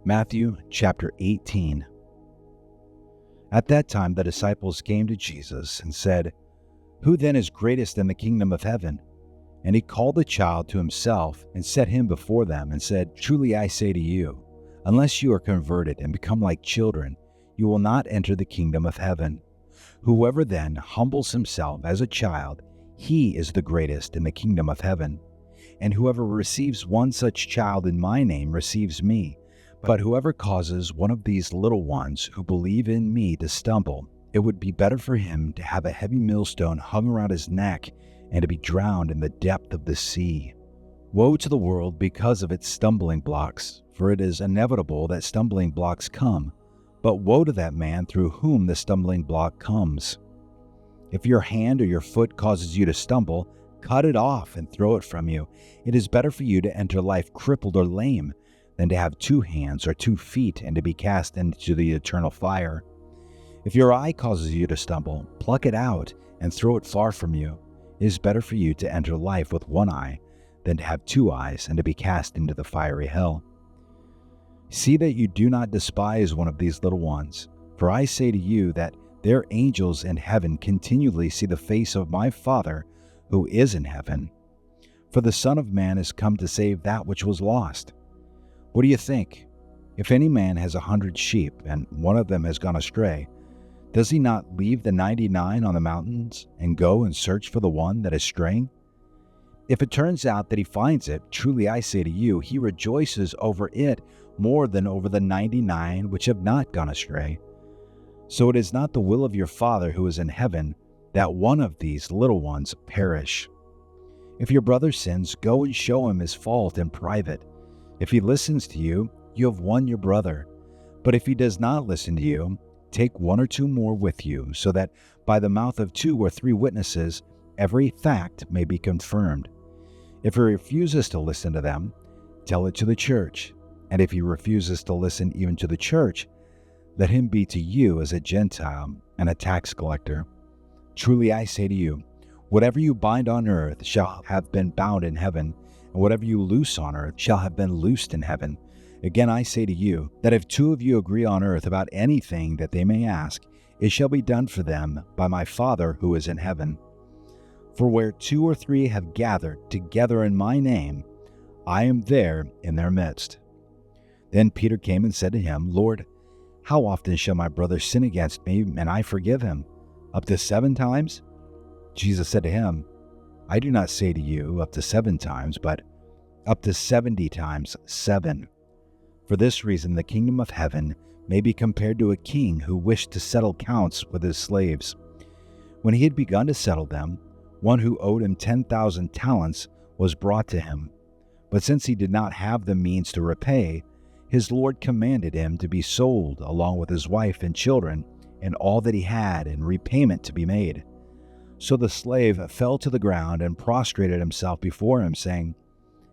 Matthew chapter 18. At that time the disciples came to Jesus and said, "Who then is greatest in the kingdom of heaven?" And he called the child to himself and set him before them and said, "Truly I say to you, unless you are converted and become like children, you will not enter the kingdom of heaven. Whoever then humbles himself as a child, he is the greatest in the kingdom of heaven. And whoever receives one such child in my name receives me. But whoever causes one of these little ones who believe in me to stumble, it would be better for him to have a heavy millstone hung around his neck and to be drowned in the depth of the sea. Woe to the world because of its stumbling blocks, for it is inevitable that stumbling blocks come. But woe to that man through whom the stumbling block comes. If your hand or your foot causes you to stumble, cut it off and throw it from you. It is better for you to enter life crippled or lame than to have 2 hands or 2 feet and to be cast into the eternal fire. If your eye causes you to stumble, pluck it out and throw it far from you. It is better for you to enter life with 1 eye than to have 2 eyes and to be cast into the fiery hell. See that you do not despise one of these little ones, for I say to you that their angels in heaven continually see the face of my Father who is in heaven. For the Son of Man is come to save that which was lost. What do you think? If any man has 100 sheep and one of them has gone astray, does he not leave the 99 on the mountains and go and search for the one that is straying? If it turns out that he finds it, truly I say to you, he rejoices over it more than over the 99 which have not gone astray. So it is not the will of your Father who is in heaven that one of these little ones perish. If your brother sins, go and show him his fault in private. If he listens to you, you have won your brother. But if he does not listen to you, take 1 or 2 more with you, so that by the mouth of 2 or 3 witnesses every fact may be confirmed. If he refuses to listen to them, tell it to the church. And if he refuses to listen even to the church, let him be to you as a Gentile and a tax collector. Truly I say to you, whatever you bind on earth shall have been bound in heaven, and whatever you loose on earth shall have been loosed in heaven. Again I say to you, that if 2 of you agree on earth about anything that they may ask, it shall be done for them by my Father who is in heaven. For where 2 or 3 have gathered together in my name, I am there in their midst. Then Peter came and said to him, Lord, how often shall my brother sin against me, and I forgive him? Up to 7 times? Jesus said to him, I do not say to you up to 7 times, but up to 70 times 7. For this reason the kingdom of heaven may be compared to a king who wished to settle accounts with his slaves. When he had begun to settle them, one who owed him 10,000 talents was brought to him. But since he did not have the means to repay, his Lord commanded him to be sold along with his wife and children and all that he had, and repayment to be made. So the slave fell to the ground and prostrated himself before him, saying,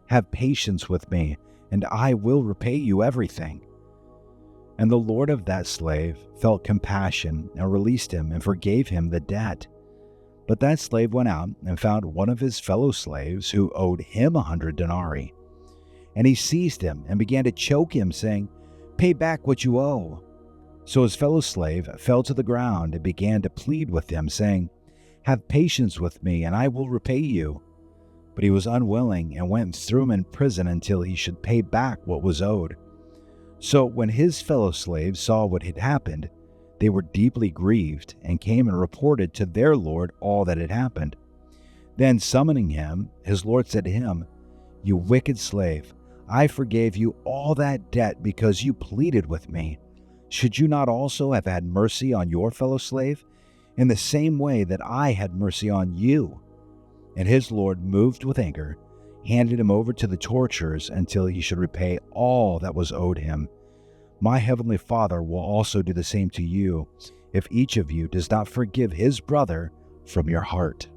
Have patience with me, and I will repay you everything. And the Lord of that slave felt compassion and released him and forgave him the debt. But that slave went out and found one of his fellow slaves who owed him 100 denarii. And he seized him and began to choke him, saying, Pay back what you owe. So his fellow slave fell to the ground and began to plead with him, saying, Have patience with me, and I will repay you. But he was unwilling and went and threw him in prison until he should pay back what was owed. So when his fellow slaves saw what had happened, they were deeply grieved and came and reported to their lord all that had happened. Then summoning him, his lord said to him, You wicked slave, I forgave you all that debt because you pleaded with me. Should you not also have had mercy on your fellow slave, in the same way that I had mercy on you? And his lord, moved with anger, handed him over to the torturers until he should repay all that was owed him. My heavenly Father will also do the same to you, if each of you does not forgive his brother from your heart.